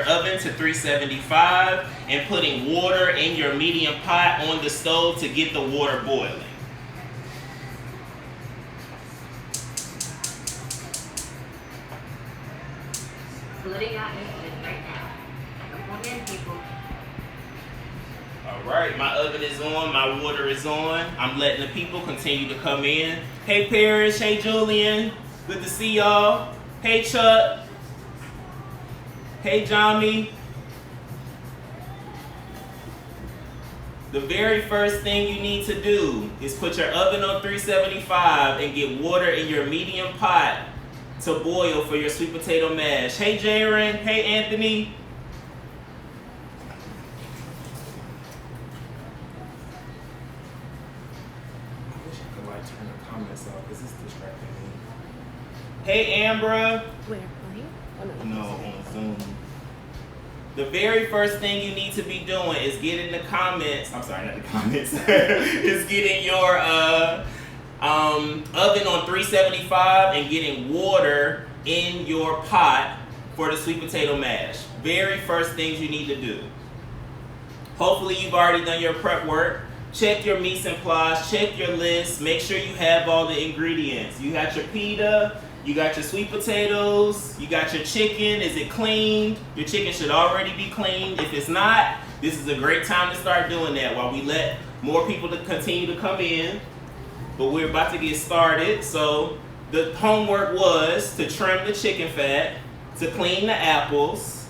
Oven to 375 and putting water in your medium pot on the stove to get the water boiling. Flooding out instant right now. Come on in, people. Alright, my oven is on, my water is on. I'm letting the people continue to come in. Hey Parrish, hey Julian, good to see y'all. Hey Chuck. Hey Johnny. The very first thing you need to do is put your oven on 375 and get water in your medium pot to boil for your sweet potato mash. Hey Jaron, hey Anthony. I wish I could like turn the comments off because it's distracting me. Hey Ambra. Where? Are you? Oh, No, on Zoom. The very first thing you need to be doing is getting the comments. I'm sorry, not the comments. Is getting your oven on 375 and getting water in your pot for the sweet potato mash. Very first things you need to do. Hopefully you've already done your prep work. Check your mise en place, check your list, make sure you have all the ingredients. You got your pita, you got your sweet potatoes, you got your chicken. Is it cleaned? Your chicken should already be cleaned. If it's not, this is a great time to start doing that while we let more people to continue to come in. But we're about to get started. So the homework was to trim the chicken fat, to clean the apples,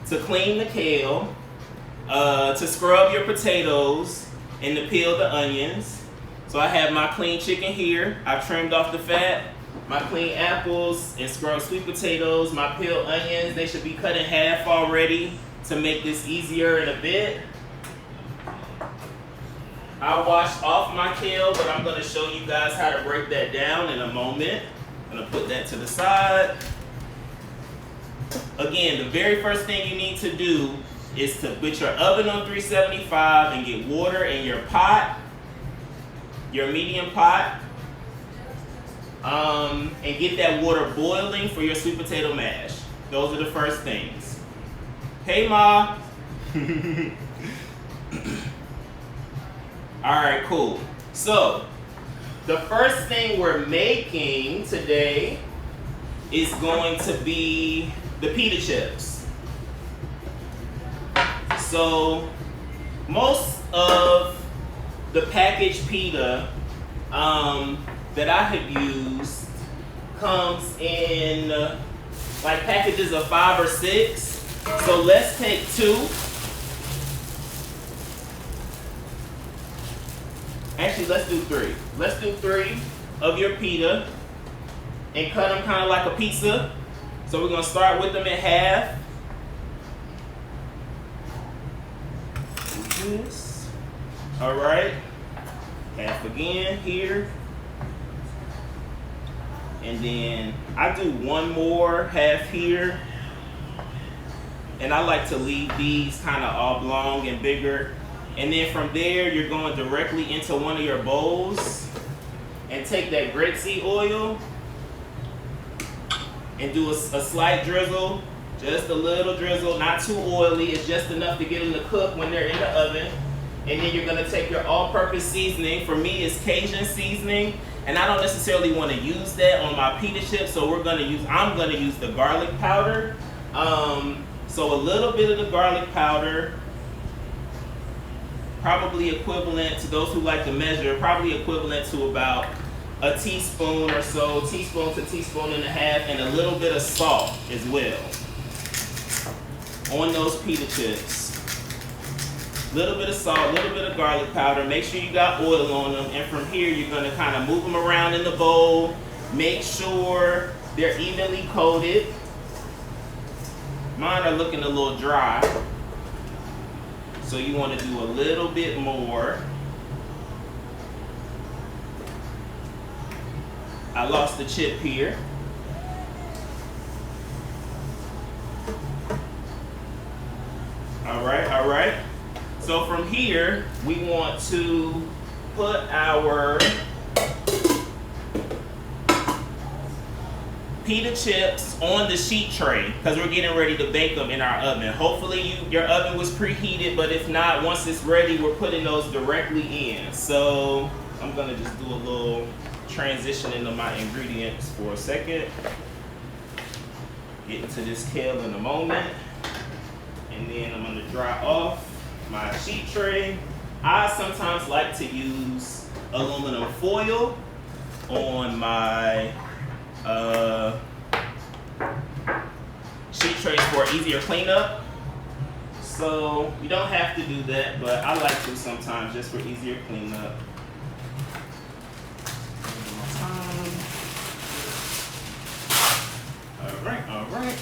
to clean the kale, to scrub your potatoes, and to peel the onions. So I have my clean chicken here. I've trimmed off the fat. My clean apples and scrubbed sweet potatoes, my peeled onions, they should be cut in half already to make this easier in a bit. I washed off my kale, but I'm going to show you guys how to break that down in a moment. I'm going to put that to the side. Again, the very first thing you need to do is to put your oven on 375 and get water in your pot, your medium pot. And get that water boiling for your sweet potato mash. Those are the first things. Hey, Ma. All right, cool. So, the first thing we're making today is going to be the pita chips. So, most of the packaged pita that I have used comes in like packages of 5 or 6. So let's take 2. Actually, let's do 3. Let's do 3 of your pita and cut them kind of like a pizza. So we're gonna start with them in half. Do this. All right. Half again here. And then I do one more half here. And I like to leave these kind of oblong and bigger. And then from there, you're going directly into one of your bowls and take that grapeseed oil and do a slight drizzle, just a little drizzle, not too oily. It's just enough to get them to cook when they're in the oven. And then you're gonna take your all-purpose seasoning. For me, it's Cajun seasoning. And I don't necessarily want to use that on my pita chips, so I'm gonna use the garlic powder. So a little bit of the garlic powder, probably equivalent to those who like to measure, probably equivalent to about a teaspoon or so, teaspoon to teaspoon and a half, and a little bit of salt as well on those pita chips. Little bit of salt, little bit of garlic powder. Make sure you got oil on them. And from here, you're going to kind of move them around in the bowl. Make sure they're evenly coated. Mine are looking a little dry. So you want to do a little bit more. I lost the chip here. All right, all right. So from here, we want to put our pita chips on the sheet tray because we're getting ready to bake them in our oven. Hopefully your oven was preheated, but if not, once it's ready, we're putting those directly in. So I'm gonna just do a little transition into my ingredients for a second. Get into this kale in a moment. And then I'm gonna dry off my sheet tray. I sometimes like to use aluminum foil on my sheet trays for easier cleanup. So you don't have to do that, but I like to sometimes just for easier cleanup. All right.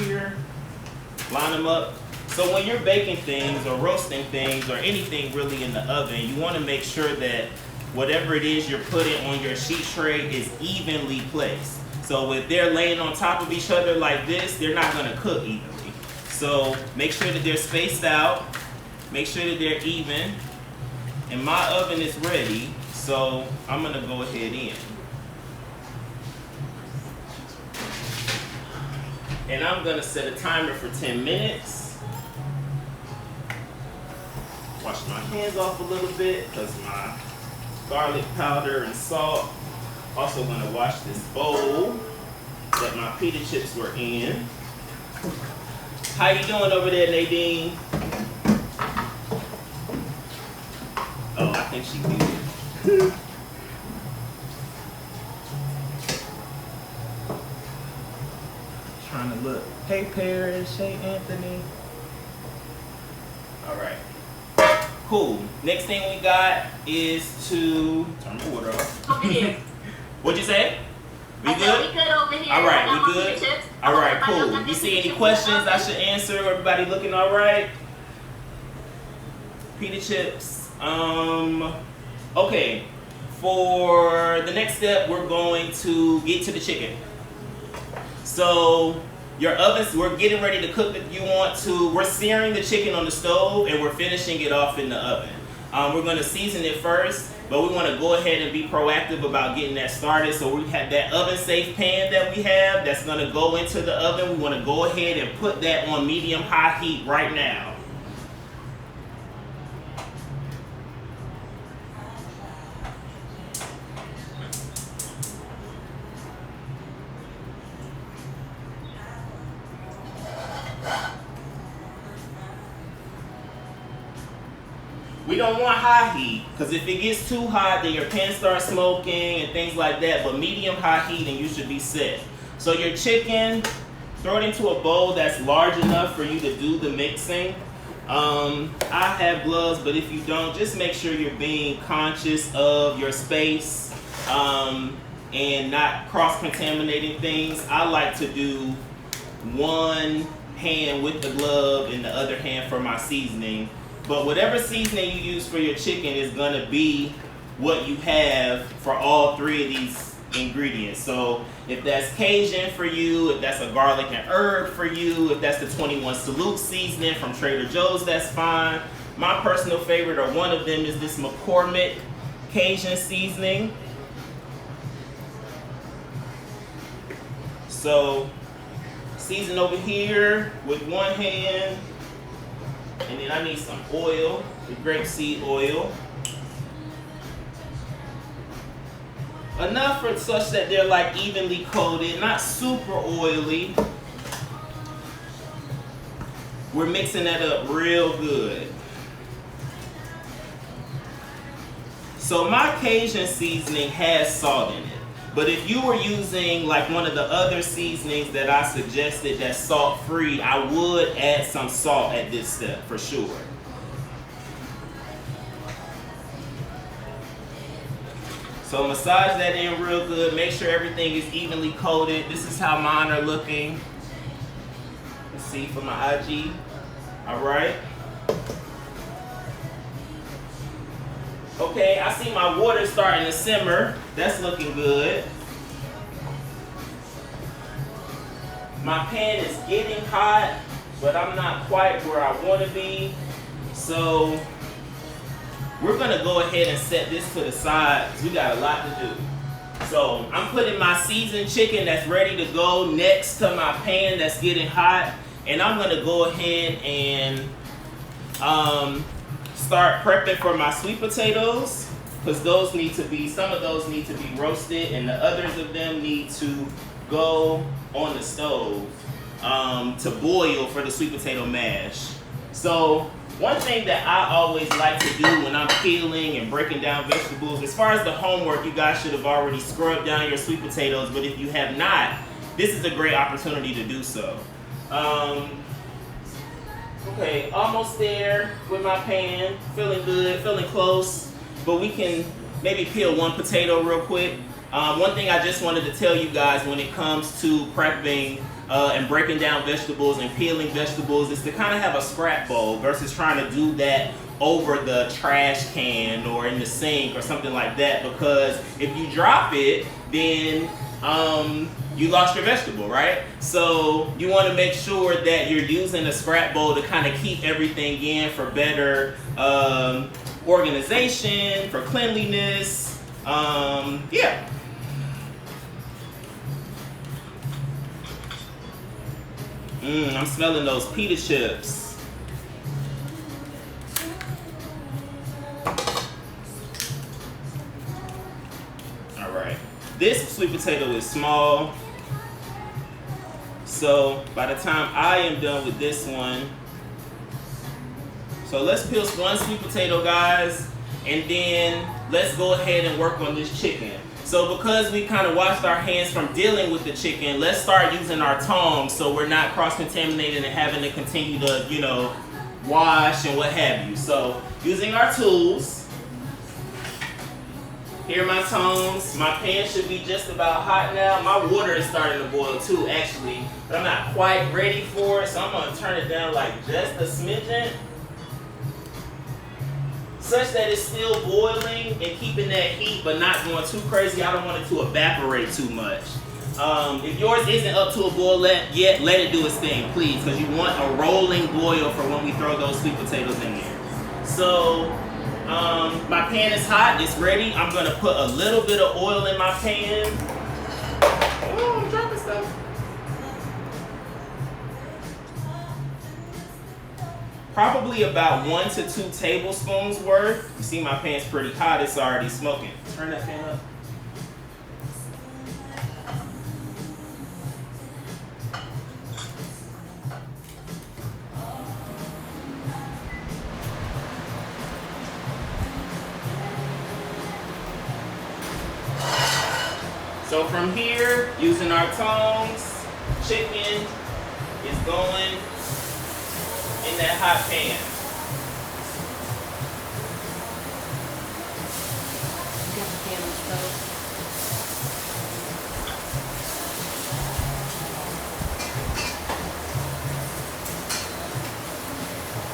Here, line them up. So when you're baking things or roasting things or anything really in the oven, you want to make sure that whatever it is you're putting on your sheet tray is evenly placed. So if they're laying on top of each other like this, they're not going to cook evenly. So make sure that they're spaced out. Make sure that they're even. And my oven is ready, so I'm going to go ahead in. And I'm going to set a timer for 10 minutes. Wash my hands off a little bit because my garlic powder and salt. Also going to wash this bowl that my pita chips were in. How you doing over there, Nadine? Oh, I think she did. Trying to look. Hey, Paris. Hey, Anthony. All right. Cool. Next thing we got is to turn the water off. Over here. What'd you say? We I good? said we good over here. All right, I got we my good? pita chips. All right, Everybody else cool. got You their see pita any chips questions in the I oven? should answer? Everybody looking all right? Pita chips. Okay. For the next step, we're going to get to the chicken. So your ovens, we're getting ready to cook it. We're searing the chicken on the stove and we're finishing it off in the oven. We're going to season it first, but we want to go ahead and be proactive about getting that started. So we have that oven safe pan that we have that's going to go into the oven. We want to go ahead and put that on medium high heat right now. We don't want high heat, because if it gets too hot, then your pan starts smoking and things like that. But medium high heat and you should be set. So your chicken, throw it into a bowl that's large enough for you to do the mixing. I have gloves, but if you don't, just make sure you're being conscious of your space and not cross-contaminating things. I like to do one hand with the glove and the other hand for my seasoning. But whatever seasoning you use for your chicken is going to be what you have for all three of these ingredients. So if that's Cajun for you, if that's a garlic and herb for you, if that's the 21 Salute seasoning from Trader Joe's, that's fine. My personal favorite, or one of them, is this McCormick Cajun seasoning. So season over here with one hand. And then I need some oil, the grapeseed oil. Enough for such that they're like evenly coated, not super oily. We're mixing that up real good. So my Cajun seasoning has salt in it. But if you were using like one of the other seasonings that I suggested that's salt-free, I would add some salt at this step for sure. So massage that in real good. Make sure everything is evenly coated. This is how mine are looking. Let's see for my IG. All right. Okay, I see my water starting to simmer. That's looking good. My pan is getting hot, but I'm not quite where I want to be. So we're gonna go ahead and set this to the side because we got a lot to do. So I'm putting my seasoned chicken that's ready to go next to my pan that's getting hot. And I'm gonna go ahead and start prepping for my sweet potatoes, because those need to be, some of those need to be roasted and the others of them need to go on the stove to boil for the sweet potato mash. So one thing that I always like to do when I'm peeling and breaking down vegetables, as far as the homework, you guys should have already scrubbed down your sweet potatoes, but if you have not, this is a great opportunity to do so. Okay, almost there with my pan, feeling good, feeling close, but we can maybe peel one potato real quick. One thing I just wanted to tell you guys when it comes to prepping and breaking down vegetables and peeling vegetables is to kind of have a scrap bowl versus trying to do that over the trash can or in the sink or something like that, because if you drop it, then you lost your vegetable, right? So you want to make sure that you're using a scrap bowl to kind of keep everything in for better organization, for cleanliness. Yeah. I'm smelling those pita chips. All right. This sweet potato is small, so by the time I am done with this one, so let's peel one sweet potato, guys, and then let's go ahead and work on this chicken. So because we kind of washed our hands from dealing with the chicken, let's start using our tongs so we're not cross-contaminated and having to continue to, you know, wash and what have you. So using our tools, here are my tongs. My pan should be just about hot now. My water is starting to boil too, actually, but I'm not quite ready for it, so I'm gonna turn it down like just a smidgen, such that it's still boiling and keeping that heat but not going too crazy. I don't want it to evaporate too much. If yours isn't up to a boil yet, let it do its thing, please, because you want a rolling boil for when we throw those sweet potatoes in there. So my pan is hot, it's ready. I'm gonna put a little bit of oil in my pan. Oh, I'm dropping stuff. Probably about 1 to 2 tablespoons worth. You see my pan's pretty hot, it's already smoking. Turn that pan up. So from here, using our tongs, chicken is going in that hot pan. You got the pan on stove.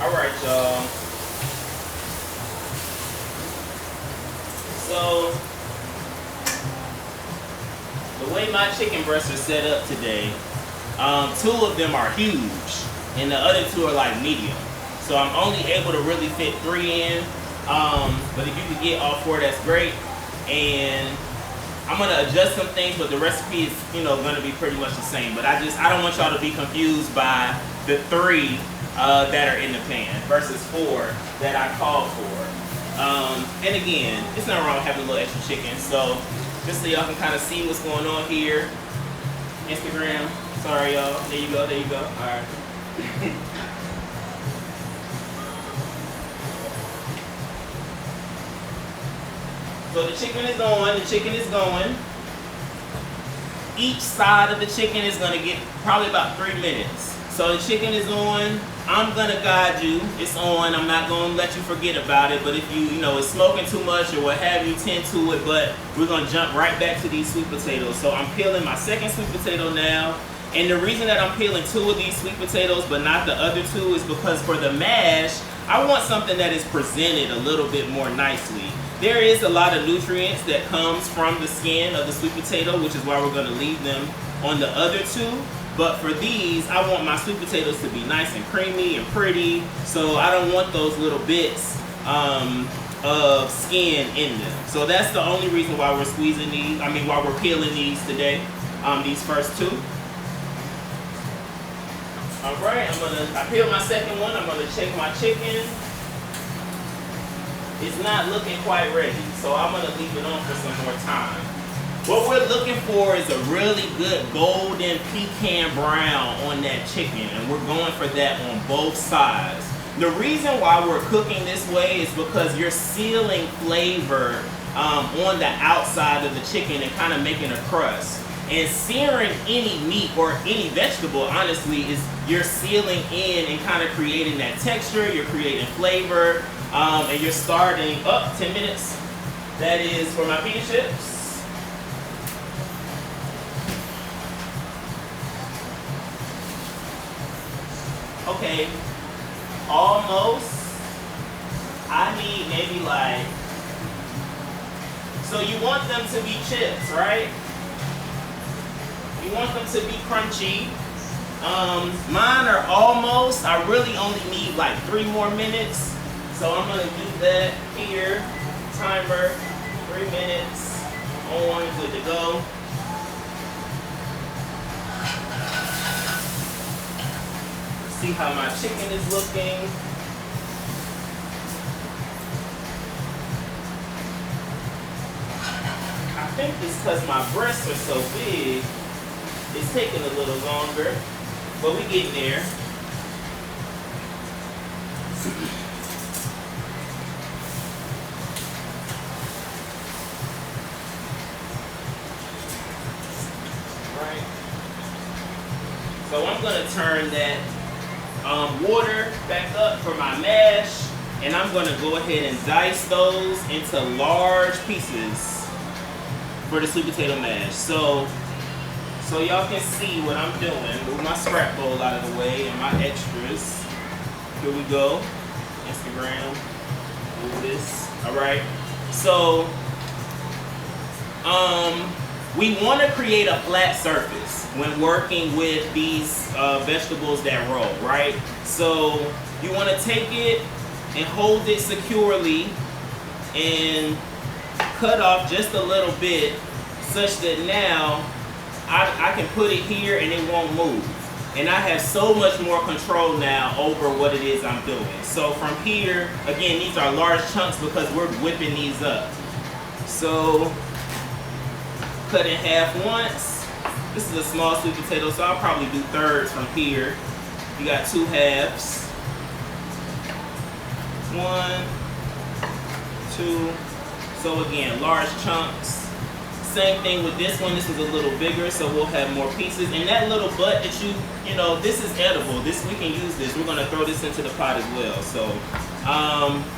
All right, y'all. So the way my chicken breasts are set up today, 2 of them are huge and the other 2 are like medium. So I'm only able to really fit 3 in. But if you could get all 4, that's great. And I'm gonna adjust some things, but the recipe is, you know, gonna be pretty much the same. But I don't want y'all to be confused by the 3 that are in the pan versus 4 that I called for. And again, it's not wrong having a little extra chicken. So just so y'all can kind of see what's going on here. Instagram, sorry y'all. There you go, there you go. All right. So the chicken is going. Each side of the chicken is gonna get probably about 3 minutes. So the chicken is on. I'm gonna guide you. It's on. I'm not gonna let you forget about it. But if you know, it's smoking too much or what have you, tend to it. But we're gonna jump right back to these sweet potatoes. So I'm peeling my second sweet potato now. And the reason that I'm peeling 2 of these sweet potatoes but not the other 2 is because for the mash, I want something that is presented a little bit more nicely. There is a lot of nutrients that comes from the skin of the sweet potato, which is why we're gonna leave them on the other 2. But for these, I want my sweet potatoes to be nice and creamy and pretty. So I don't want those little bits of skin in them. So that's the only reason why we're squeezing these, why we're peeling these today, these first two. All right, I peeled my second one. I'm gonna check my chicken. It's not looking quite ready, so I'm gonna leave it on for some more time. What we're looking for is a really good golden pecan brown on that chicken, and we're going for that on both sides. The reason why we're cooking this way is because you're sealing flavor on the outside of the chicken and kind of making a crust. And searing any meat or any vegetable, honestly, is you're sealing in and kind of creating that texture, you're creating flavor, and you're starting up 10 minutes. That is for my pita chips. Okay, almost. I need maybe like, so you want them to be chips, right? You want them to be crunchy. Mine are almost. I really only need like 3 more minutes. So I'm gonna do that here. Timer, 3 minutes on, good to go. See how my chicken is looking. I think it's because my breasts are so big, it's taking a little longer, but we getting there. Right. So I'm gonna turn that water back up for my mash, and I'm gonna go ahead and dice those into large pieces for the sweet potato mash. So y'all can see what I'm doing. Move my scrap bowl out of the way and my extras. Here we go. Instagram. Move this. All right. So we want to create a flat surface when working with these vegetables that roll, right? So you want to take it and hold it securely and cut off just a little bit such that now I can put it here and it won't move. And I have so much more control now over what it is I'm doing. So from here, again, these are large chunks because we're whipping these up. So cut in half once. This is a small sweet potato, so I'll probably do thirds from here. You got 2 halves. 1, 2. So again, large chunks. Same thing with this one. This is a little bigger, so we'll have more pieces. And that little butt that you know, this is edible. We can use this. We're gonna throw this into the pot as well. So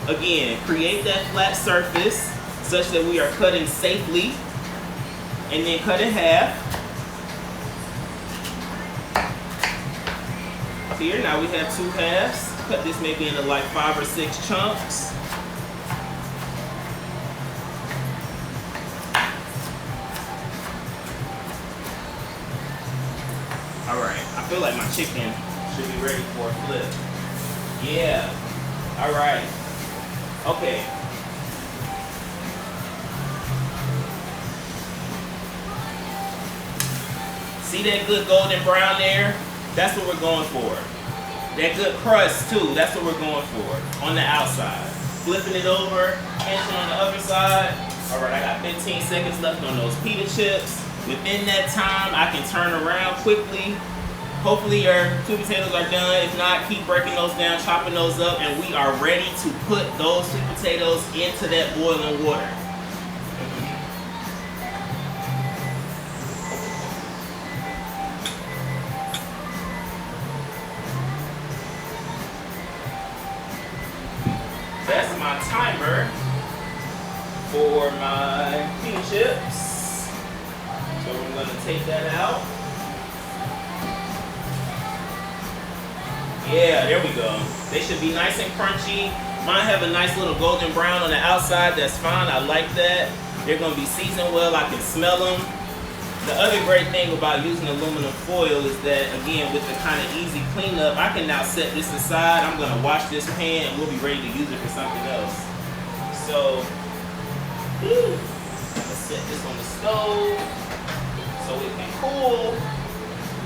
again, create that flat surface such that we are cutting safely. And then cut in half. Here, now we have 2 halves. Cut this maybe into like 5 or 6 chunks. All right, I feel like my chicken should be ready for a flip. Yeah, all right, okay. See that good golden brown there? That's what we're going for. That good crust too, that's what we're going for on the outside. Flipping it over, pinching on the other side. All right, I got 15 seconds left on those pita chips. Within that time, I can turn around quickly. Hopefully your sweet potatoes are done. If not, keep breaking those down, chopping those up, and we are ready to put those sweet potatoes into that boiling water. That's my timer for my pita chips. So we're going to take that out. Yeah, there we go. They should be nice and crunchy. Mine have a nice little golden brown on the outside. That's fine. I like that. They're going to be seasoned well. I can smell them. The other great thing about using aluminum foil is that, again, with the kind of easy cleanup, I can now set this aside. I'm going to wash this pan and we'll be ready to use it for something else. So, let's set this on the stove so it can cool.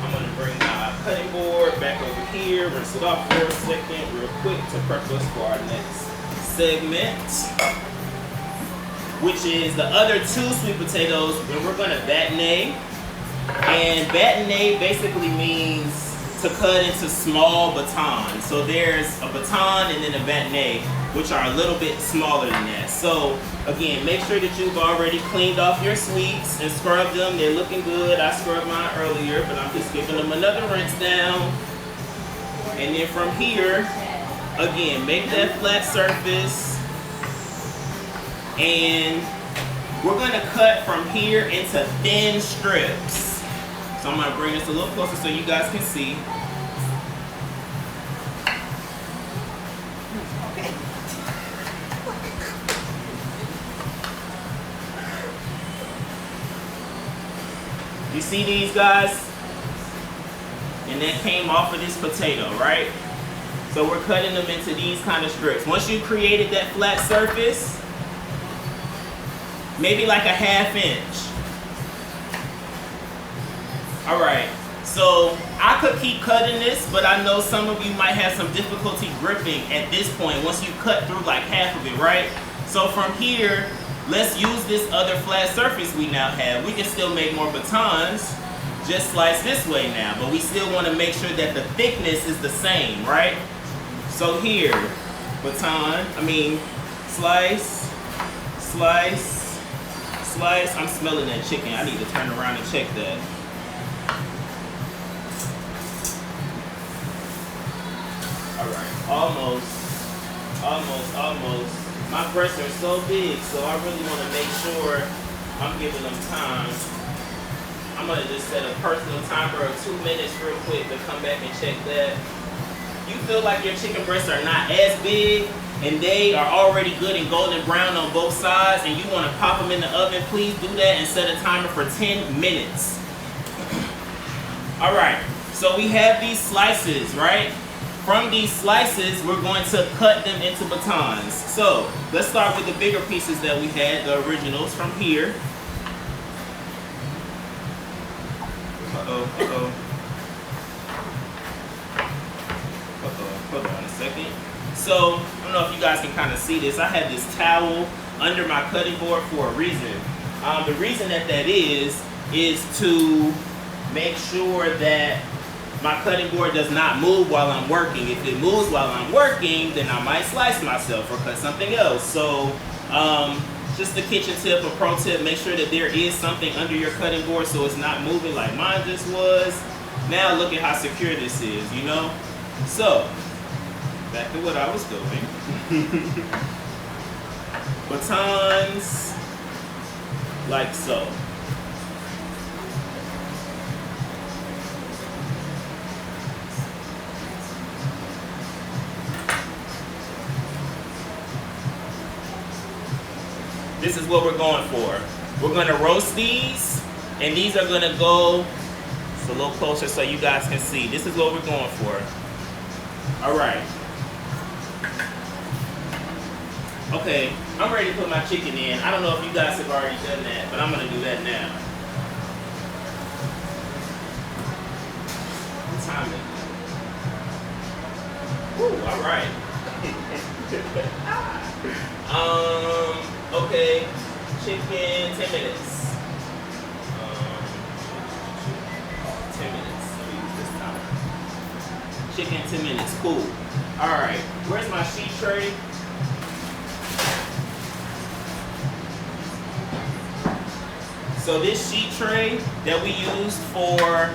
I'm gonna bring my cutting board back over here, rinse it off for a second real quick to prep us for our next segment, which is the other 2 sweet potatoes, and we're gonna bâtonner. And bâtonner basically means to cut into small batons. So there's a baton and then a bâtonner, which are a little bit smaller than that. So again, make sure that you've already cleaned off your sweets and scrubbed them. They're looking good. I scrubbed mine earlier, but I'm just giving them another rinse down. And then from here, again, make that flat surface. And we're gonna cut from here into thin strips. So I'm gonna bring this a little closer so you guys can see. Okay. You see these guys? And that came off of this potato, right? So we're cutting them into these kind of strips. Once you created that flat surface, maybe like a 1/2 inch. All right, so I could keep cutting this, but I know some of you might have some difficulty gripping at this point once you cut through like half of it, right? So from here, let's use this other flat surface we now have. We can still make more batons, just slice this way now, but we still want to make sure that the thickness is the same, right? So here, slice, slice, slice. I'm smelling that chicken. I need to turn around and check that. All right, almost. My breasts are so big, so I really want to make sure I'm giving them time. I'm gonna just set a personal timer of 2 minutes real quick to come back and check that. You feel like your chicken breasts are not as big and they are already good and golden brown on both sides and you want to pop them in the oven, please do that and set a timer for 10 minutes. All right, so we have these slices, right? From these slices, we're going to cut them into batons. So let's start with the bigger pieces that we had, the originals from here. Hold on a second. So, I don't know if you guys can kind of see this. I have this towel under my cutting board for a reason. The reason that is to make sure that my cutting board does not move while I'm working. If it moves while I'm working, then I might slice myself or cut something else. So, just a kitchen tip, a pro tip, make sure that there is something under your cutting board so it's not moving like mine just was. Now look at how secure this is, you know? So, back to what I was doing. Batons, like so. This is what we're going for. We're gonna roast these, and these are gonna go just a little closer so you guys can see. This is what we're going for. All right. Okay, I'm ready to put my chicken in. I don't know if you guys have already done that, but I'm gonna do that now. What time is it? Woo, all right. Okay, chicken, 10 minutes. 10 minutes, let me use this time. Chicken, 10 minutes, cool. All right, where's my sheet tray? So this sheet tray that we used for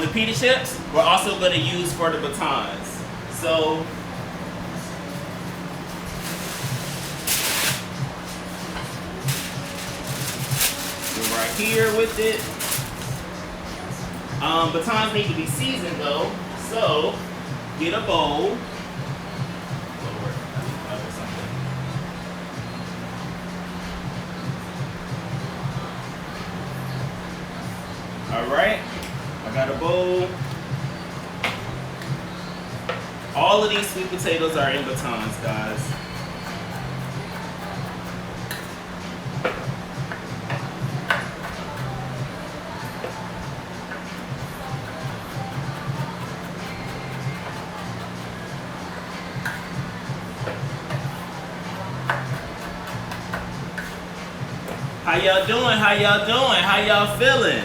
the pita chips, we're also gonna use for the batons. So, right here with it. Batons need to be seasoned though, so get a bowl. All right, I got a bowl. All of these sweet potatoes are in batons, guys. How y'all doing? How y'all doing? How y'all feeling?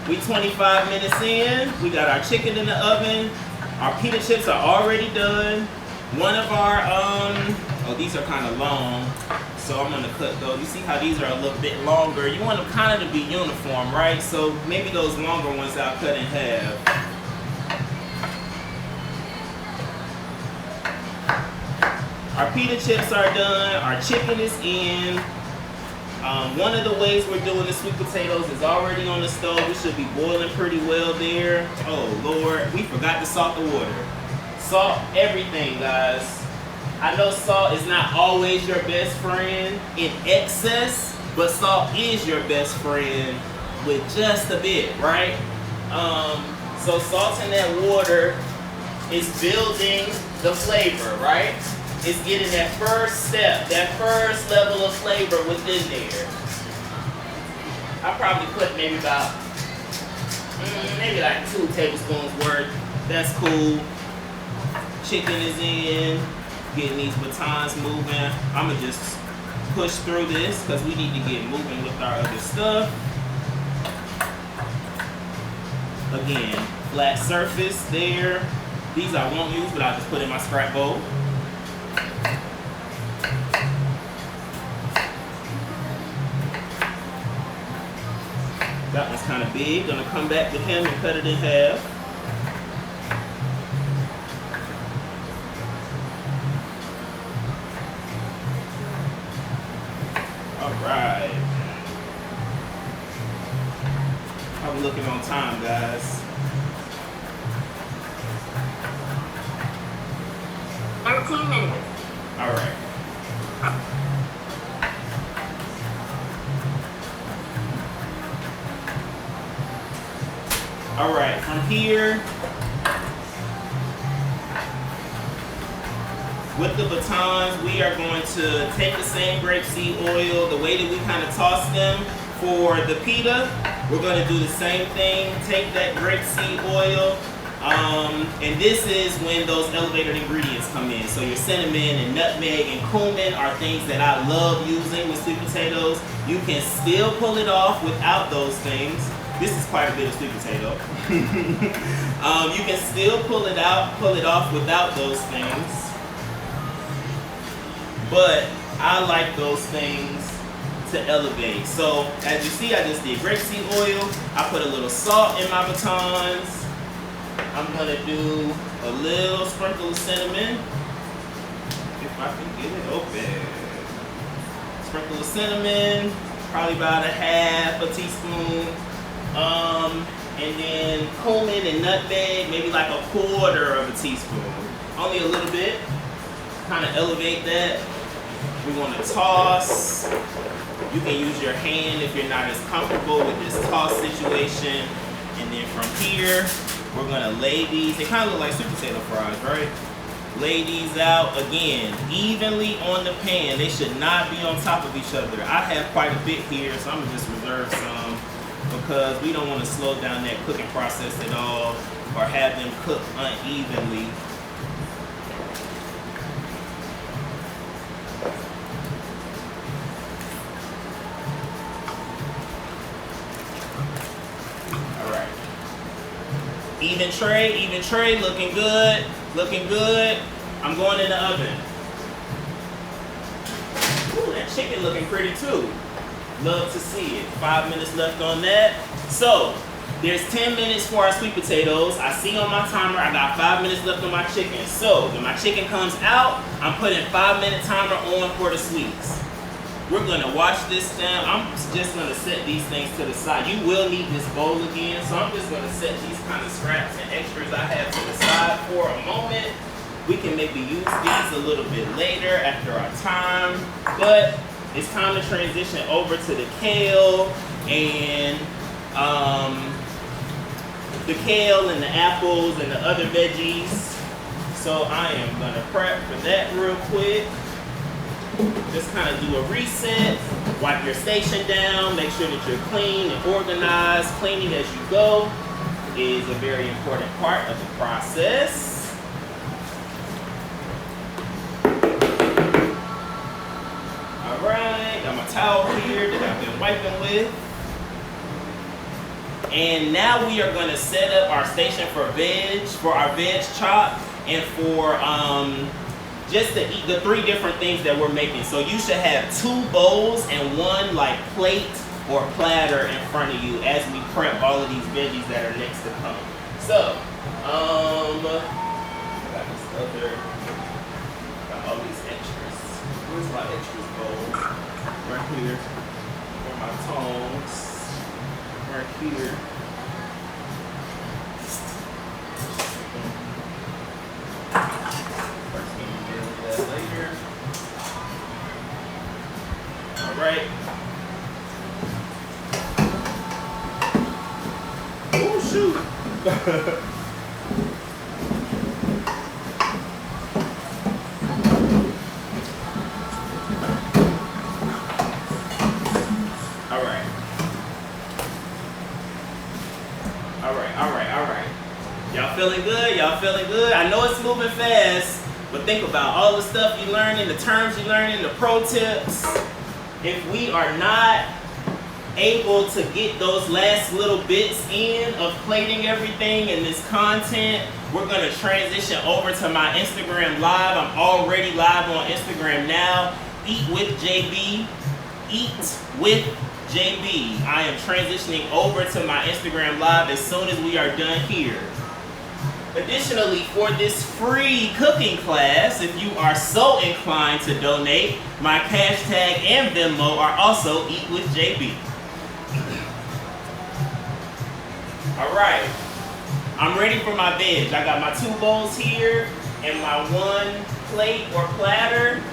We 25 minutes in. We got our chicken in the oven. Our pita chips are already done. One of our, oh, these are kind of long. So I'm gonna cut those. You see how these are a little bit longer. You want them kind of to be uniform, right? So maybe those longer ones I'll cut in half. Our pita chips are done. Our chicken is in. One of the ways we're doing the sweet potatoes is already on the stove. It should be boiling pretty well there. Oh Lord, we forgot to salt the water. Salt everything, guys. I know salt is not always your best friend in excess, but salt is your best friend with just a bit, right? So salting that water is building the flavor, right? It's getting that first step, that first level of flavor within there. I probably put maybe about, maybe like 2 tablespoons worth. That's cool. Chicken is in. Getting these batons moving. I'm gonna just push through this because we need to get moving with our other stuff. Again, flat surface there. These I won't use, but I'll just put in my scrap bowl. That one's kind of big. Gonna come back with him and cut it in half. Alright. I'm looking on time, guys. 13 minutes. Alright. Alright, from here, with the batons, we are going to take the same grapeseed oil, the way that we kind of toss them for the pita. We're going to do the same thing, take that grapeseed oil, and this is when those elevated ingredients come in. So your cinnamon and nutmeg and cumin are things that I love using with sweet potatoes. You can still pull it off without those things. This is quite a bit of sweet potato. You can still pull it off without those things. But I like those things to elevate. So as you see, I just did grapeseed oil. I put a little salt in my batons. I'm gonna do a little sprinkle of cinnamon. If I can get it open. Sprinkle of cinnamon, probably about a half a teaspoon. And then cumin and nutmeg, maybe like a quarter of a teaspoon. Only a little bit. Kind of elevate that. We want to toss. You can use your hand if you're not as comfortable with this toss situation. And then from here, we're gonna lay these. They kind of look like sweet potato fries, right? Lay these out again, evenly on the pan. They should not be on top of each other. I have quite a bit here, so I'm gonna just reserve some because we don't want to slow down that cooking process at all or have them cook unevenly. Even tray, looking good, looking good. I'm going in the oven. Ooh, that chicken looking pretty too. Love to see it. 5 minutes left on that. So, there's 10 minutes for our sweet potatoes. I see on my timer, I got 5 minutes left on my chicken. So, when my chicken comes out, I'm putting 5-minute timer on for the sweets. We're gonna wash this down. I'm just gonna set these things to the side. You will need this bowl again, so I'm just gonna set these kind of scraps and extras I have to the side for a moment. We can maybe use these a little bit later after our time, but it's time to transition over to the kale and the apples and the other veggies. So I am gonna prep for that real quick. Just kind of do a reset, wipe your station down, make sure that you're clean and organized. Cleaning as you go is a very important part of the process. All right, got my towel here that I've been wiping with. And now we are gonna set up our station for our veg chop, and for just to eat the 3 different things that we're making. So you should have 2 bowls and 1 like plate or platter in front of you as we prep all of these veggies that are next to come. So, got this other, got all these extras. Where's my extras bowl? Right here. Where my tongs? Right here. First thing we deal with that later. All right. Oh shoot! All right. Y'all feeling good? Y'all feeling good? I know it's moving fast, but think about all the stuff you learning, the terms you learning, the pro tips. If we are not able to get those last little bits in of plating everything and this content, we're gonna transition over to my Instagram live. I'm already live on Instagram now. Eat with JB. Eat with JB. I am transitioning over to my Instagram live as soon as we are done here. Additionally, for this free cooking class, if you are so inclined to donate, my hashtag and Venmo are also Eat with JB. All right, I'm ready for my veg. I got my 2 bowls here and my 1 plate or platter.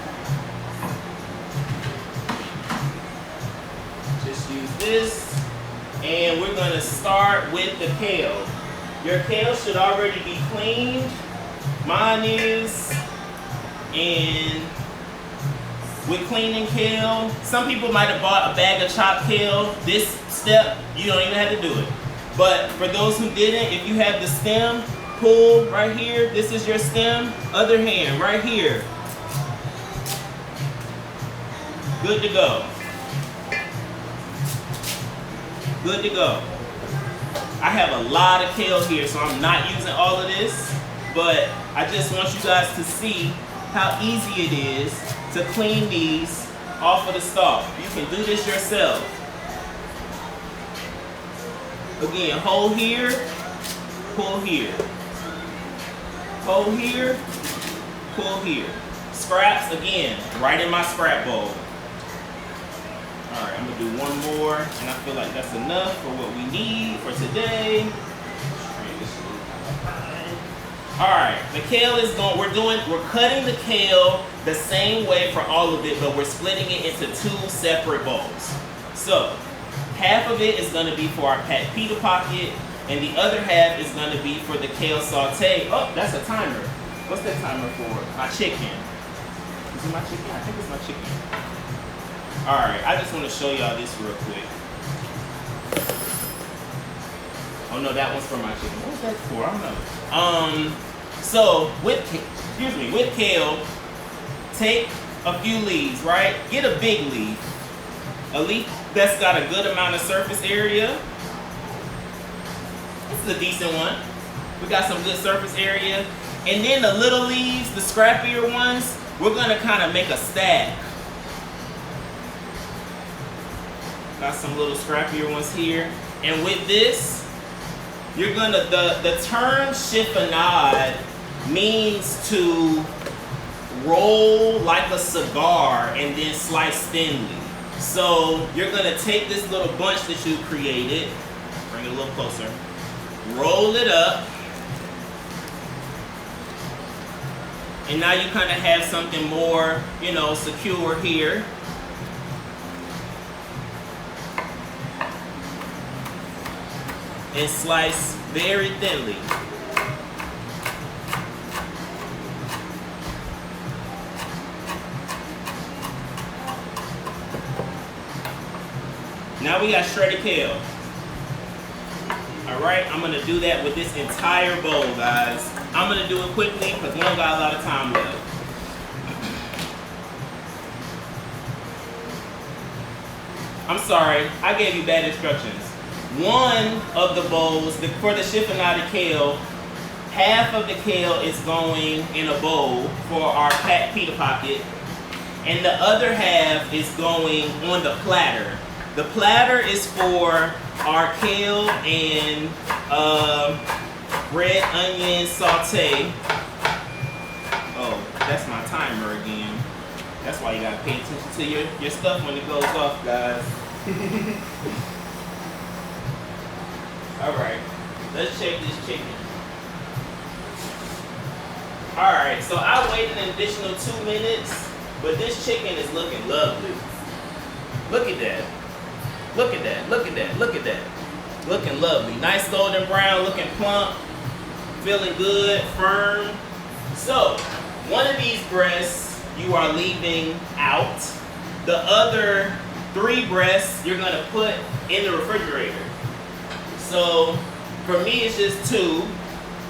Just use this, and we're gonna start with the kale. Your kale should already be cleaned. Mine is. And with cleaning kale, some people might have bought a bag of chopped kale. This step, you don't even have to do it. But for those who didn't, if you have the stem, pull right here. This is your stem. Other hand, right here. Good to go. Good to go. I have a lot of kale here, so I'm not using all of this, but I just want you guys to see how easy it is to clean these off of the stalk. You can do this yourself. Again, hold here, pull here. Hold here, pull here. Scraps, again, right in my scrap bowl. All right, I'm gonna do 1 more, and I feel like that's enough for what we need for today. All right, the kale is going, we're cutting the kale the same way for all of it, but we're splitting it into 2 separate bowls. So, half of it is gonna be for our pita pocket, and the other half is gonna be for the kale saute. Oh, that's a timer. What's that timer for? My chicken. Is it my chicken? I think it's my chicken. All right, I just want to show y'all this real quick. Oh no, that one's for my chicken. What was that for? I don't know. So with kale, take a few leaves, right? Get a big leaf. A leaf that's got a good amount of surface area. This is a decent one. We got some good surface area. And then the little leaves, the scrappier ones, we're gonna kind of make a stack. Got some little scrappier ones here. And with this, you're gonna, the term chiffonade means to roll like a cigar and then slice thinly. So you're gonna take this little bunch that you created, bring it a little closer, roll it up, and now you kind of have something more, you know, secure here. And slice very thinly. Now we got shredded kale. All right, I'm gonna do that with this entire bowl, guys. I'm gonna do it quickly because we don't got a lot of time left. I'm sorry, I gave you bad instructions. One of the bowls, for the chiffonade kale, half of the kale is going in a bowl for our packed pita pocket, and the other half is going on the platter. The platter is for our kale and red onion saute. Oh, that's my timer again. That's why you gotta pay attention to your stuff when it goes off, guys. Alright, let's check this chicken. Alright, so I waited an additional 2 minutes, but this chicken is looking lovely. Look at that. Look at that, look at that, look at that. Looking lovely. Nice golden brown, looking plump, feeling good, firm. So, one of these breasts you are leaving out. The other 3 breasts you're gonna put in the refrigerator. So, for me it's just 2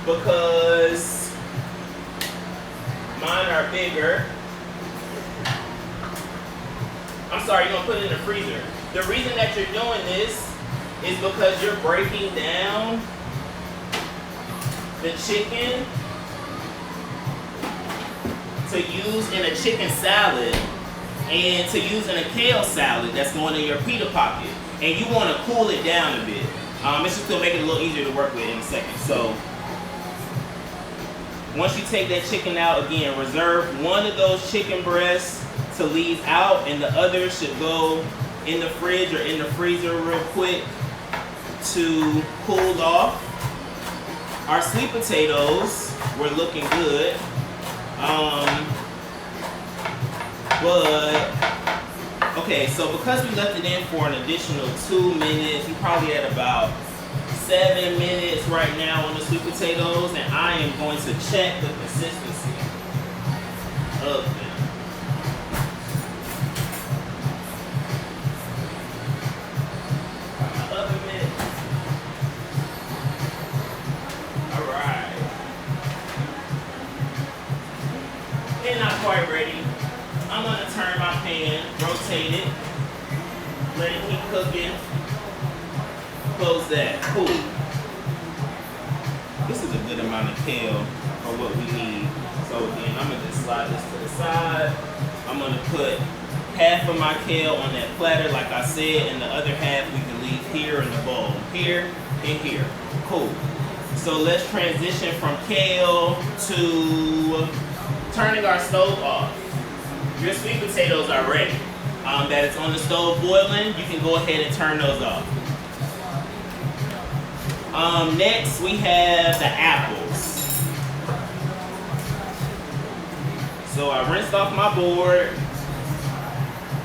because mine are bigger. I'm sorry, you're gonna put it in the freezer. The reason that you're doing this is because you're breaking down the chicken to use in a chicken salad and to use in a kale salad that's going in your pita pocket. And you want to cool it down a bit. It's just going to make it a little easier to work with in a second. So once you take that chicken out, again, reserve one of those chicken breasts to leave out, and the other should go in the fridge or in the freezer real quick to cool off. Our sweet potatoes were looking good. Okay, so because we left it in for an additional 2 minutes, we probably at about 7 minutes right now on the sweet potatoes, and I am going to check the consistency of them. Alright. They're not quite ready. I'm going to turn my pan, rotate it, let it keep cooking, close that, cool. This is a good amount of kale for what we need. So again, I'm going to just slide this to the side. I'm going to put half of my kale on that platter like I said, and the other half we can leave here in the bowl. Here and here. Cool. So let's transition from kale to turning our stove off. Your sweet potatoes are ready. That it's on the stove boiling, you can go ahead and turn those off. Next, we have the apples. So I rinsed off my board.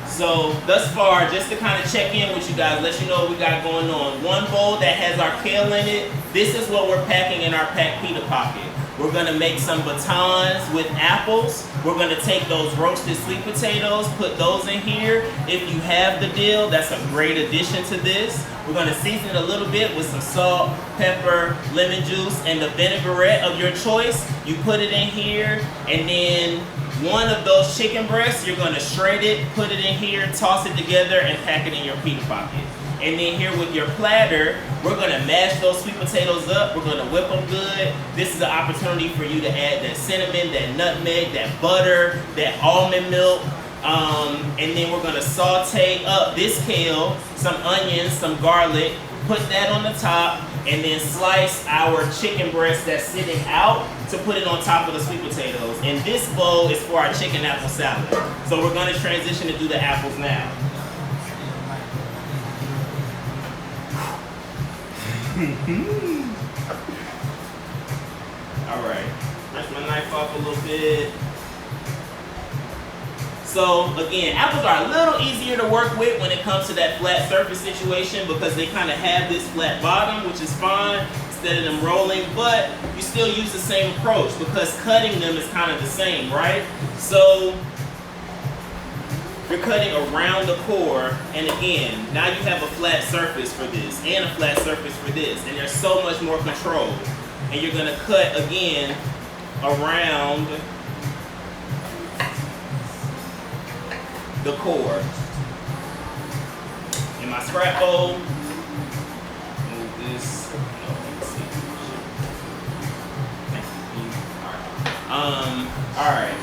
So thus far, just to kind of check in with you guys, let you know what we got going on. One bowl that has our kale in it. This is what we're packing in our packed pita pocket. We're going to make some batons with apples. We're going to take those roasted sweet potatoes, put those in here. If you have the dill, that's a great addition to this. We're going to season it a little bit with some salt, pepper, lemon juice, and the vinaigrette of your choice. You put it in here, and then one of those chicken breasts, you're going to shred it, put it in here, toss it together, and pack it in your pita pocket. And then here with your platter, we're going to mash those sweet potatoes up. We're going to whip them good. This is an opportunity for you to add that cinnamon, that nutmeg, that butter, that almond milk. And then we're going to saute up this kale, some onions, some garlic, put that on the top, and then slice our chicken breast that's sitting out to put it on top of the sweet potatoes. And this bowl is for our chicken apple salad. So we're going to transition to do the apples now. Alright, rinse my knife off a little bit. So again, apples are a little easier to work with when it comes to that flat surface situation because they kind of have this flat bottom, which is fine, instead of them rolling, but you still use the same approach because cutting them is kind of the same, right? So you're cutting around the core, and again, now you have a flat surface for this and a flat surface for this, and there's so much more control. And you're gonna cut again around the core. scrap bowl. Move this. Let's see. Alright.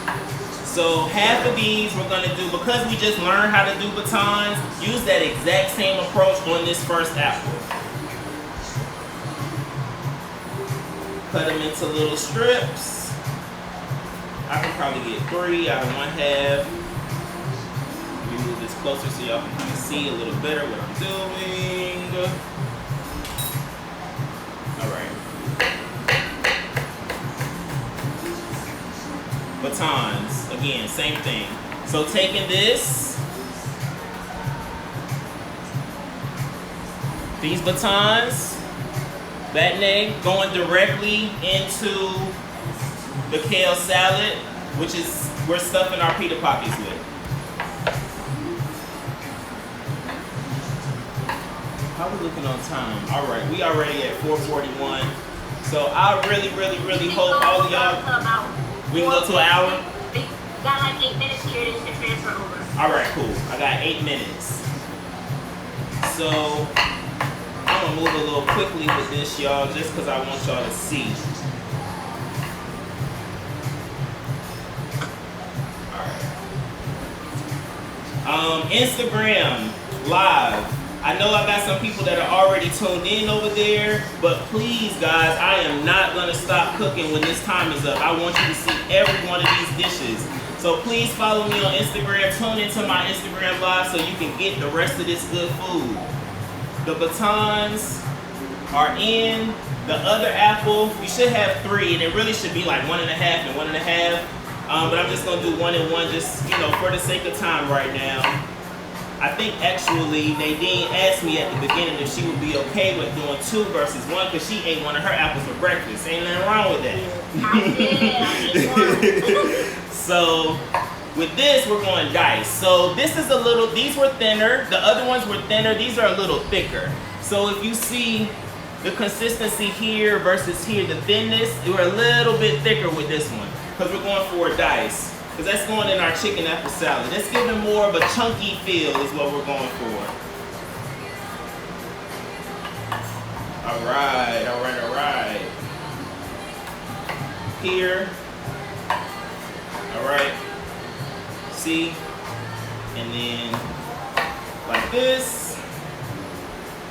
So half of these we're gonna do, because we just learned how to do batons, use that exact same approach on this first apple. Cut them into little strips. I can probably get 3 out of 1 half. Let me move this closer so y'all can kind of see a little better what I'm doing. Alright. Batons, again, same thing. So taking this, these batons, batonnet, going directly into the kale salad, which is we're stuffing our pita pockets with. How we looking on time? All right, we already at 4:41. So I really hope all of y'all. We can go to an hour? We got like 8 minutes here to transfer over. Alright, cool. I got 8 minutes. So, I'm going to move a little quickly with this, y'all, just because I want y'all to see. Alright. Instagram Live. I know I got some people that are already tuned in over there, but please, guys, I am not going to stop cooking when this time is up. I want you to see every one of these dishes. So please follow me on Instagram. Tune into my Instagram Live so you can get the rest of this good food. The batons are in. The other apple, you should have 3, and it really should be like 1.5 and 1.5. But I'm just going to do 1 and 1 just, for the sake of time right now. I think actually Nadine asked me at the beginning if she would be okay with doing 2 versus 1 because she ate one of her apples for breakfast. Ain't nothing wrong with that. So with this, we're going dice. So this is a little, these were thinner. The other ones were thinner. These are a little thicker. So if you see the consistency here versus here, the thinness, we're a little bit thicker with this one because we're going for a dice. Because that's going in our chicken apple salad. That's giving more of a chunky feel is what we're going for. Alright. Here. Alright. See? And then like this.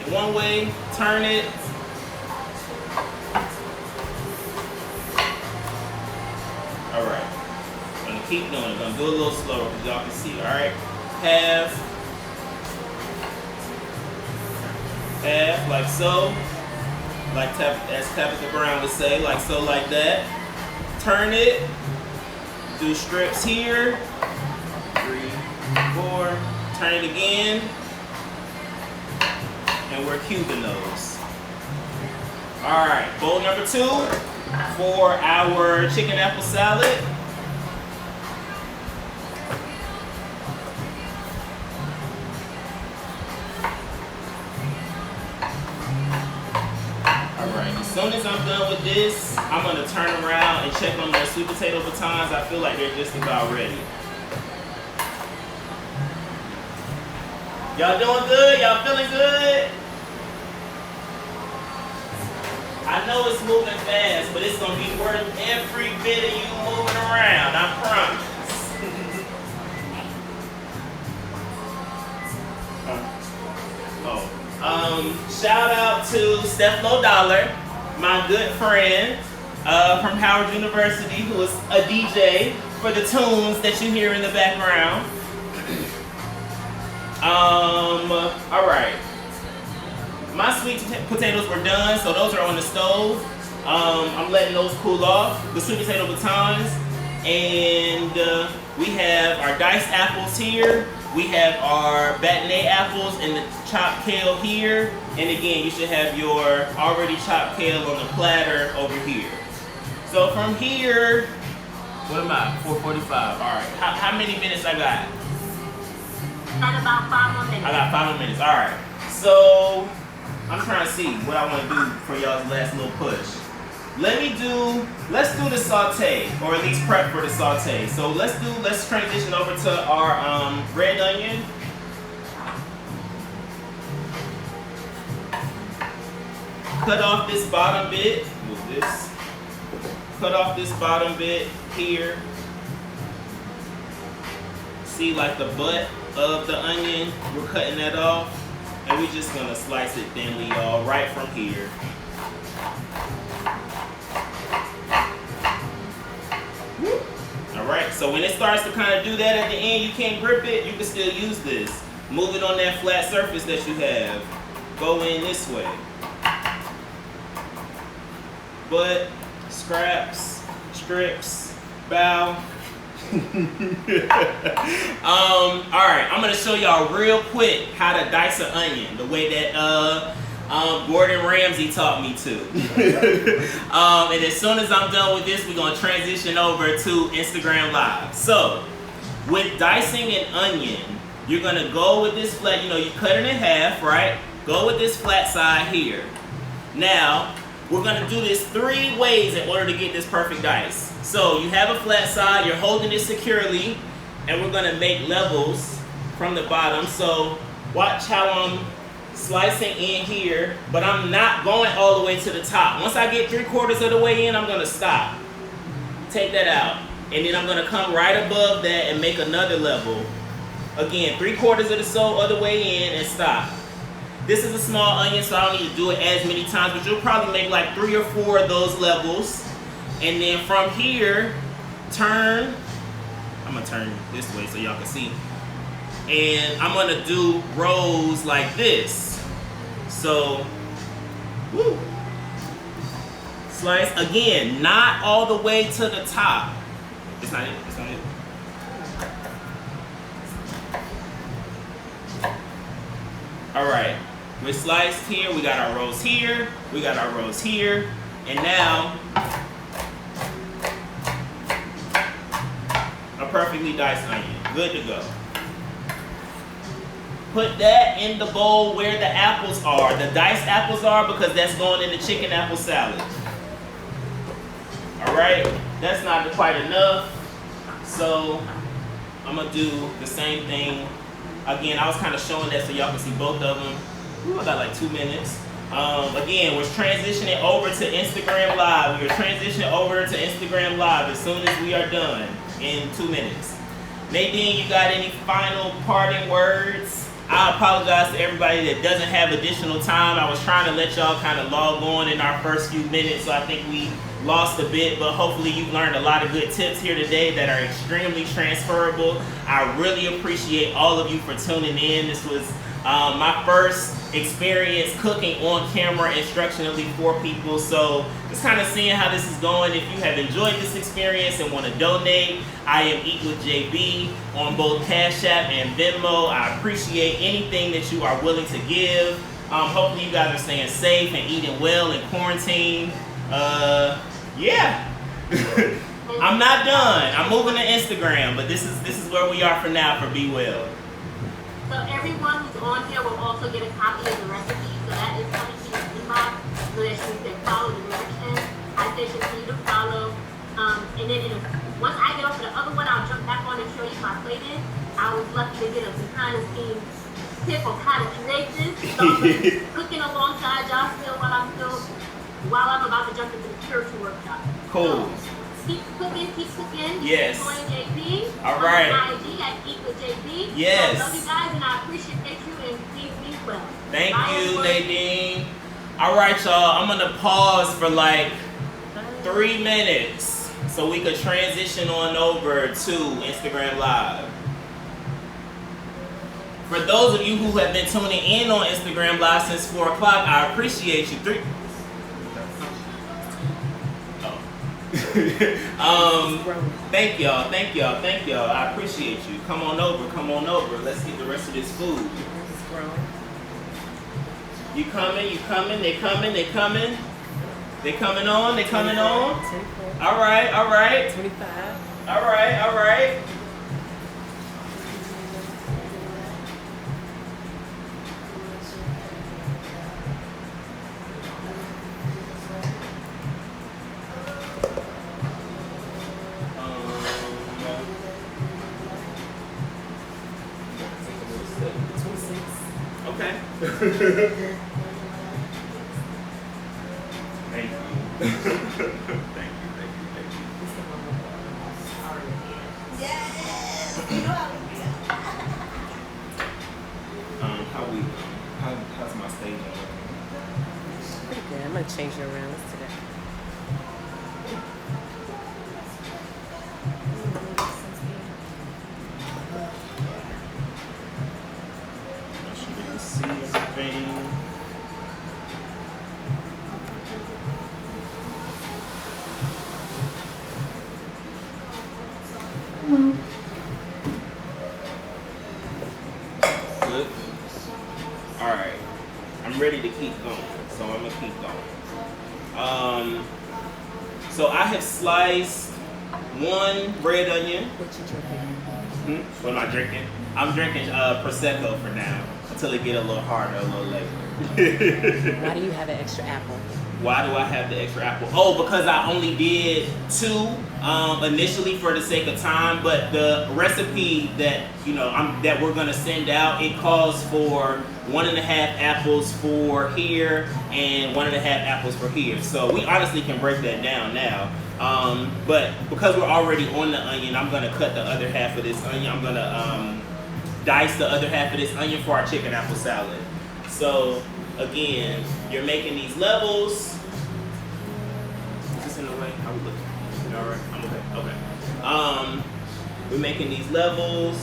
In one way, turn it. Alright. Keep doing it. Gonna do a little slower because y'all can see. Alright. Half, like so. Like as Tabitha Brown would say, like so, like that. Turn it. Do strips here. 3, 4. Turn it again. And we're cubing those. Alright, bowl number 2 for our chicken apple salad. As soon as I'm done with this, I'm going to turn around and check on their sweet potato batons. I feel like they're just about ready. Y'all doing good? Y'all feeling good? I know it's moving fast, but it's going to be worth every bit of you moving around. I promise. Shout out to Steph Dollar, my good friend from Howard University, who is a DJ for the tunes that you hear in the background. All right. My sweet potatoes were done, so those are on the stove. I'm letting those cool off, the sweet potato batons. And we have our diced apples here. We have our batonnet apples and the chopped kale here. And again, you should have your already chopped kale on the platter over here. So from here, what am I? 4:45. All right. How many minutes I got? Got about 5 more minutes. I got 5 more minutes. All right. So I'm trying to see what I want to do for y'all's last little push. Let's do the saute, or at least prep for the saute. So let's transition over to our red onion. cut off this bottom bit. Move this. Cut off this bottom bit here. See, like the butt of the onion, we're cutting that off. And we're just gonna slice it thinly, y'all, right from here. All right, so when it starts to kind of do that at the end, you can't grip it, you can still use this. Move it on that flat surface that you have. Go in this way. Butt, scraps, strips, bow. Alright, I'm gonna show y'all real quick how to dice an onion, the way that Gordon Ramsay taught me to. And as soon as I'm done with this, we're gonna transition over to Instagram Live. So, with dicing an onion, you're gonna go with this flat, you cut it in half, right? Go with this flat side here. Now, we're gonna do this 3 ways in order to get this perfect dice. So you have a flat side, you're holding it securely, and we're gonna make levels from the bottom. So watch how I'm slicing in here, but I'm not going all the way to the top. Once I get 3/4 of the way in, I'm gonna stop. Take that out. And then I'm gonna come right above that and make another level. Again, 3/4 of the way in and stop. This is a small onion, so I don't need to do it as many times, but you'll probably make like 3 or 4 of those levels. And then from here, turn. I'm gonna turn this way so y'all can see. And I'm gonna do rows like this. So, woo. Slice, again, not all the way to the top. It's not it, it's not it. All right, we're sliced here, we got our rows here, we got our rows here, and now, a perfectly diced onion, good to go. Put that in the bowl where the apples are, the diced apples are, because that's going in the chicken apple salad. All right, that's not quite enough, so I'm gonna do the same thing. Again, I was kind of showing that so y'all can see both of them. Ooh, I got like 2 minutes. Again, we're transitioning over to Instagram Live. We are transitioning over to Instagram Live as soon as we are done in 2 minutes. Nadine, you got any final parting words? I apologize to everybody that doesn't have additional time. I was trying to let y'all kind of log on in our first few minutes, so I think we lost a bit, but hopefully you've learned a lot of good tips here today that are extremely transferable. I really appreciate all of you for tuning in. This was my first experience cooking on camera instructionally for people, so just kind of seeing how this is going. If you have enjoyed this experience and want to donate, I am Eat with JB on both Cash App and Venmo. I appreciate anything that you are willing to give. Hopefully you guys are staying safe and eating well in quarantine. Yeah. I'm not done. I'm moving to Instagram, but this is where we are for now for Be Well. So everyone who's on here will also get a copy of the recipe, so that is coming to your inbox, so that you can follow the directions. I say continue to follow. And then once I get off of the other one, I'll jump back on and show you my plating. I was lucky to get a behind the scenes tip on how to create this. So I'm cooking alongside y'all still while I'm about to jump into the spiritual workshop. Cool. So, keep cooking. Yes. Keep enjoying JB. All right. On IG at Eat with JB. Yes. I love you guys and I appreciate you and please be well. Thank Bye, you, everyone. Nadine. All right, y'all. I'm gonna pause for like 3 minutes so we could transition on over to Instagram Live. For those of you who have been tuning in on Instagram Live since 4 o'clock, I appreciate you. Thank y'all. I appreciate you. Come on over. Let's get the rest of this food. You coming, they coming. They coming on. All right. 25. All right. Okay. Thank you. Yes! You know how we feel. How's my stage on? Pretty good. I'm gonna change it around. Let's do that. She didn't see anything. Good. Alright. I'm ready to keep going. So I'm gonna keep going. So I have sliced one red onion. What you drinking? What am I drinking? I'm drinking Prosecco for now until it get a little harder a little later. Why do you have an extra apple? Why do I have the extra apple? Oh, because I only did 2 initially for the sake of time, but the recipe that that we're gonna send out, it calls for 1.5 apples for here and 1.5 apples for here. So we honestly can break that down now. But because we're already on the onion, I'm gonna cut the other half of this onion. I'm gonna dice the other half of this onion for our chicken apple salad. So again, you're making these levels. Is this in the way? How we looking? All right, I'm okay. Okay. We're making these levels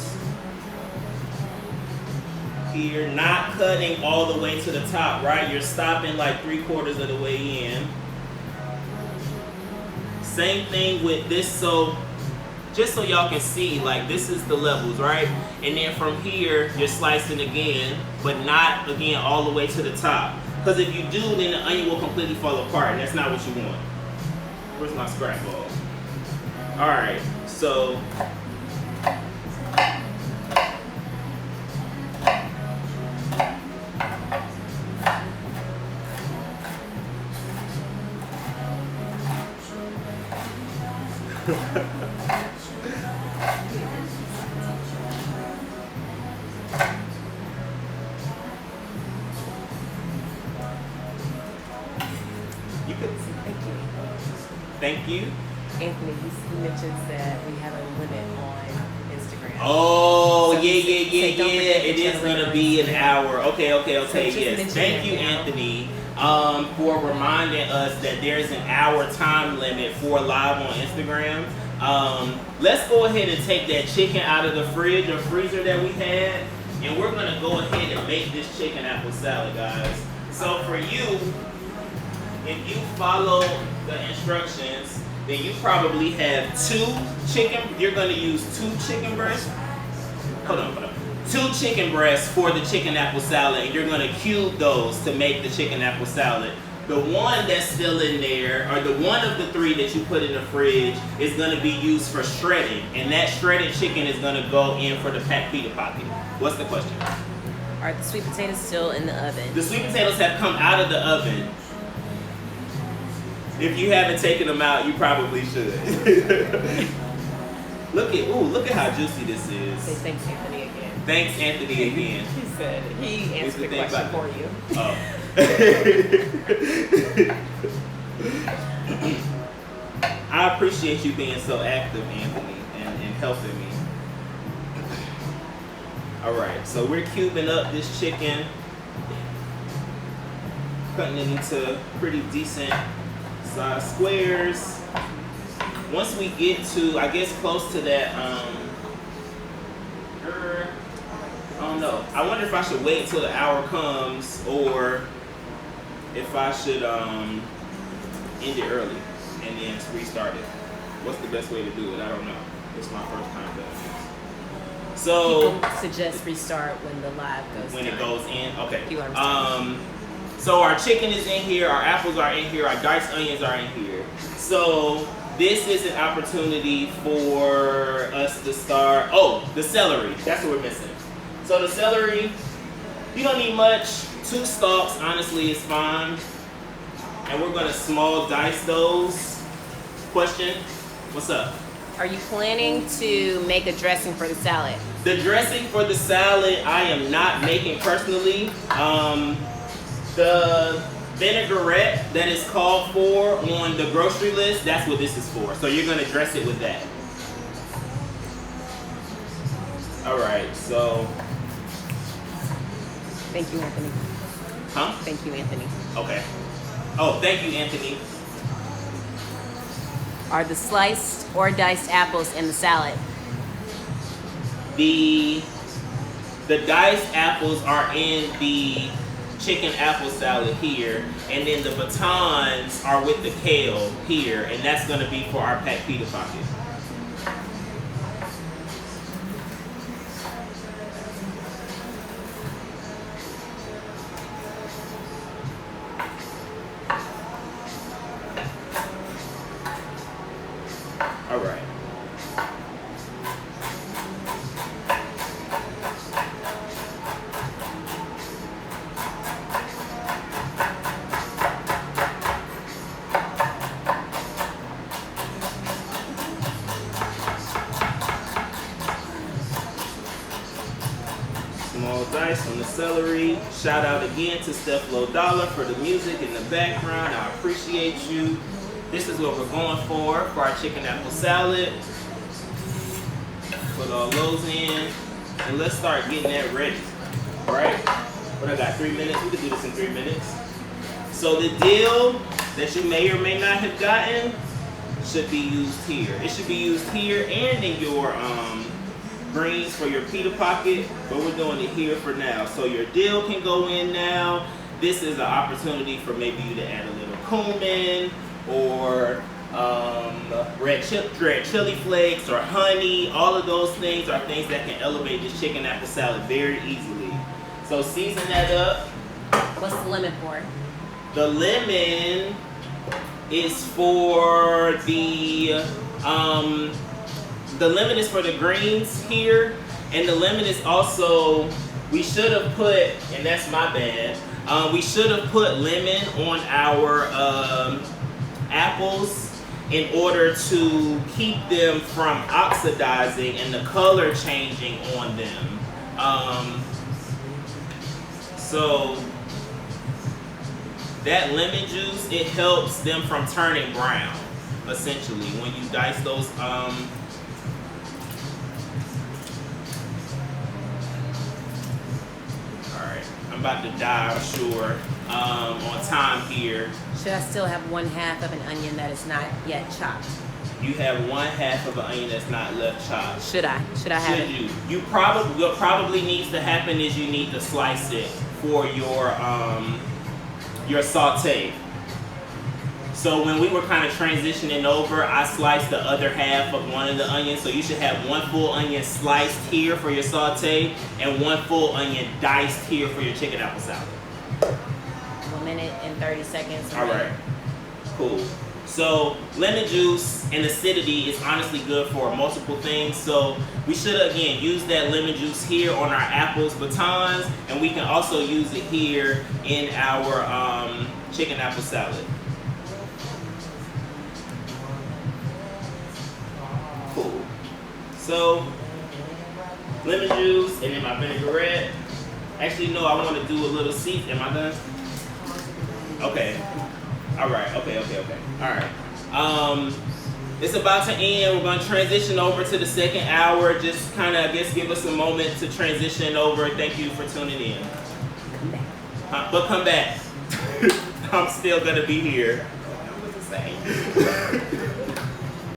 here, not cutting all the way to the top, right? You're stopping like 3/4 of the way in. Same thing with this, so just so y'all can see, like this is the levels, right? And then from here, you're slicing again, but not again all the way to the top. Because if you do, then the onion will completely fall apart, and that's not what you want. Where's my scrap ball? All right, so you could. Thank you. Anthony, he mentions that we have a limit on Instagram. Oh, So yeah. don't forget It to is check gonna the be an Instagram. hour. Okay, just yes. mention Thank it you, now. Anthony, for reminding us that there's an hour time limit for live on Instagram. Let's go ahead and take that chicken out of the fridge or freezer that we had, and we're gonna go ahead and make this chicken apple salad, guys. So for you, if you follow the instructions, then you probably have 2 chicken. You're gonna use 2 chicken breasts. Hold on. 2 chicken breasts for the chicken apple salad, and you're gonna cube those to make the chicken apple salad. The one that's still in there, or the one of the 3 that you put in the fridge, is gonna be used for shredding, and that shredded chicken is gonna go in for the pita pocket. What's the question? Are the sweet potatoes still in the oven? The sweet potatoes have come out of the oven. If you haven't taken them out, you probably should. Look at how juicy this Say is. thanks, Anthony, again. Thanks, Anthony, again. He said he answered the thing question about- for you. Oh. I appreciate you being so active, Anthony, and helping me. Alright, so we're cubing up this chicken, cutting it into pretty decent size squares. Once we get to, I guess, close to that, I don't know. I wonder if I should wait until the hour comes, or if I should end it early and then restart it. What's the best way to do it? I don't know. It's my first time doing this. So People suggest restart when the live goes when it down. goes in, okay. You understand. So our chicken is in here, our apples are in here, our diced onions are in here. So this is an opportunity for us to start. Oh, the celery. That's what we're missing. So the celery, you don't need much. 2 stalks, honestly, is fine. And we're gonna small dice those. Question? What's up? Are you planning to make a dressing for the salad? The dressing for the salad, I am not making personally. The vinaigrette that is called for on the grocery list, that's what this is for. So you're gonna dress it with that. All right, so. Thank you, Anthony. Huh? Thank you, Anthony. Okay. Oh, thank you, Anthony. Are the sliced or diced apples in the salad? The diced apples are in the chicken apple salad here, and then the batons are with the kale here, and that's going to be for our packed pita pocket. All right. Small dice on the celery. Shout out again to Steph Dollar for the music in the background. I appreciate you. This is what we're going for our chicken apple salad. Put all those in, and let's start getting that ready. All right? What I got, 3 minutes? We can do this in 3 minutes. So the dill that you may or may not have gotten should be used here. It should be used here and in your greens for your pita pocket, but we're doing it here for now. So your dill can go in now. This is an opportunity for maybe you to add a little cumin or red chili flakes or honey. All of those things are things that can elevate this chicken apple salad very easily. So season that up. What's the lemon for? The lemon is for the lemon is for the greens here, and the lemon is also, we should have put, and that's my bad, we should have put lemon on our apples in order to keep them from oxidizing and the color changing on them. So that lemon juice, it helps them from turning brown, essentially, when you dice those Alright, I'm about to die, I'm sure, on time here. Should I still have 1/2 of an onion that is not yet chopped? You have 1/2 of an onion that's not left chopped. Should I? Should I have Should it? you? What probably needs to happen is you need to slice it for your saute. So when we were kind of transitioning over, I sliced the other half of one of the onions. So you should have 1 full onion sliced here for your saute and 1 full onion diced here for your chicken apple salad. 1 minute and 30 seconds. All right, cool. So lemon juice and acidity is honestly good for multiple things. So we should, again, use that lemon juice here on our apples, batons, and we can also use it here in our chicken apple salad. Cool. So lemon juice and then my vinaigrette. Actually, no, I want to do a little season. Am I done? Okay. All right. Okay. All right. It's about to end. We're going to transition over to the second hour. Just kind of, I guess, give us a moment to transition over. Thank you for tuning in. Come back. But come back. I'm still going to be here. What was I saying?